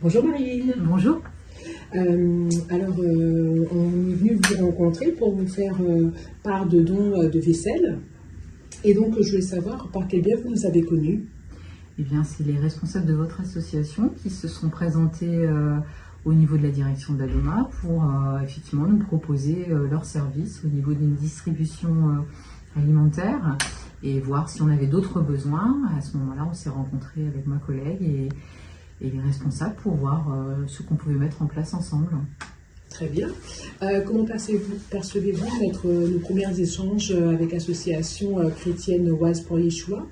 Bonjour Marilyn. Bonjour. On est venu vous rencontrer pour vous faire part de dons de vaisselle. Et donc, je voulais savoir par quel biais vous nous avez connus. Eh bien, c'est les responsables de votre association qui se sont présentés au niveau de la direction d'Adoma pour effectivement nous proposer leurs services au niveau d'une distribution alimentaire et voir si on avait d'autres besoins. À ce moment-là, on s'est rencontrés avec ma collègue et les responsables pour voir ce qu'on pouvait mettre en place ensemble. Très bien. Comment percevez-vous nos premiers échanges avec l'association chrétienne Oise pour Yeshua?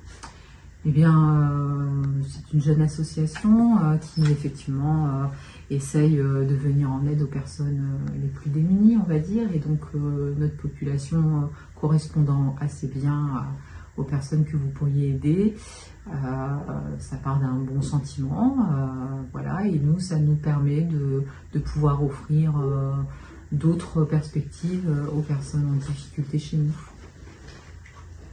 Eh bien, c'est une jeune association qui effectivement essaye de venir en aide aux personnes les plus démunies, on va dire, et donc notre population correspondant assez bien aux personnes que vous pourriez aider. Ça part d'un bon sentiment, voilà, et nous, ça nous permet de pouvoir offrir d'autres perspectives aux personnes en difficulté chez nous.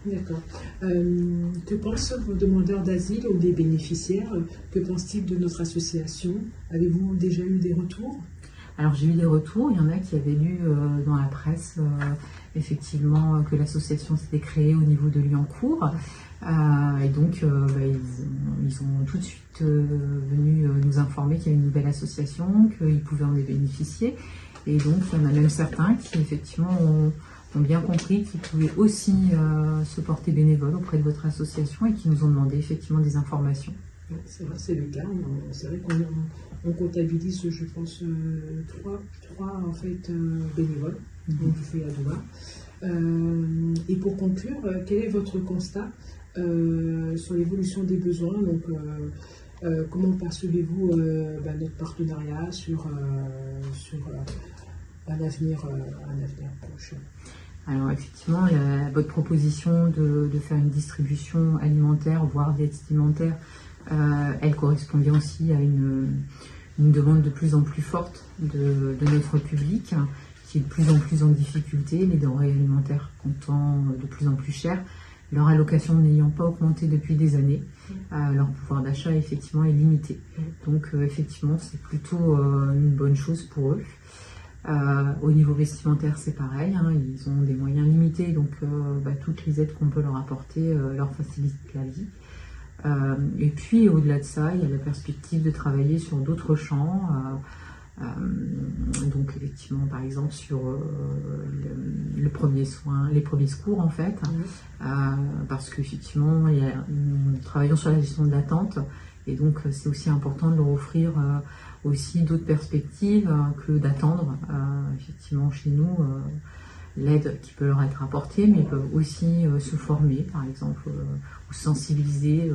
D'accord. Que pensent vos demandeurs d'asile ou des bénéficiaires? Que pensent-ils de notre association? Avez-vous déjà eu des retours? Alors j'ai eu des retours, il y en a qui avaient lu dans la presse effectivement que l'association s'était créée au niveau de Liancourt. Et donc ils ont tout de suite venu nous informer qu'il y a une nouvelle association, qu'ils pouvaient en bénéficier. Et donc il y en a même certains qui effectivement ont bien compris qu'ils pouvaient aussi se porter bénévole auprès de votre association et qui nous ont demandé effectivement des informations. C'est vrai, c'est le cas. C'est vrai qu'on comptabilise, je pense, trois en fait, bénévoles. Donc, je fais Adoma. Et pour conclure, quel est votre constat sur l'évolution des besoins? Donc, comment percevez-vous notre partenariat sur un avenir proche? Alors effectivement, votre proposition de faire une distribution alimentaire, voire vestimentaire, elle correspond bien aussi à une demande de plus en plus forte de notre public, qui est de plus en plus en difficulté, les denrées alimentaires coûtant de plus en plus cher, leur allocation n'ayant pas augmenté depuis des années, leur pouvoir d'achat effectivement est limité. Donc effectivement, c'est plutôt une bonne chose pour eux. Au niveau vestimentaire, c'est pareil, hein, ils ont des moyens limités, donc toutes les aides qu'on peut leur apporter leur facilitent la vie. Et puis au-delà de ça, il y a la perspective de travailler sur d'autres champs, donc effectivement par exemple sur le premier soin, les premiers secours en fait, parce qu'effectivement nous travaillons sur la gestion de l'attente et donc c'est aussi important de leur offrir aussi d'autres perspectives que d'attendre. Effectivement chez nous, l'aide qui peut leur être apportée, mais ils peuvent aussi se former, par exemple, ou sensibiliser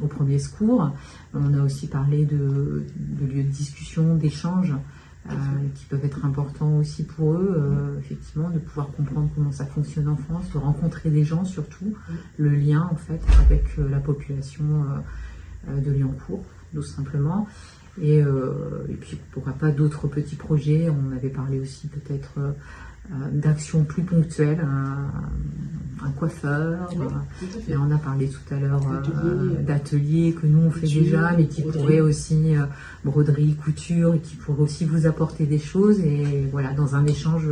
aux premiers secours. On a aussi parlé de lieux de discussion, d'échange, qui peuvent être importants aussi pour eux, effectivement, de pouvoir comprendre comment ça fonctionne en France, de rencontrer des gens surtout, le lien en fait avec la population de Liancourt, tout simplement. Et puis pourquoi pas d'autres petits projets. On avait parlé aussi peut-être d'actions plus ponctuelles, un coiffeur, et on a parlé tout à l'heure d'ateliers que nous on fait déjà, mais qui pourraient aussi broderie, couture, et qui pourraient aussi vous apporter des choses, et voilà, dans un échange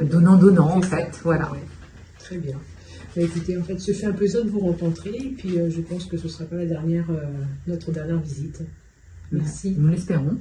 donnant-donnant en fait, voilà. Ouais. Très bien. Écoutez, en fait, ce fait un plaisir de vous rencontrer, et puis je pense que ce ne sera pas notre dernière visite. Merci. Nous l'espérons.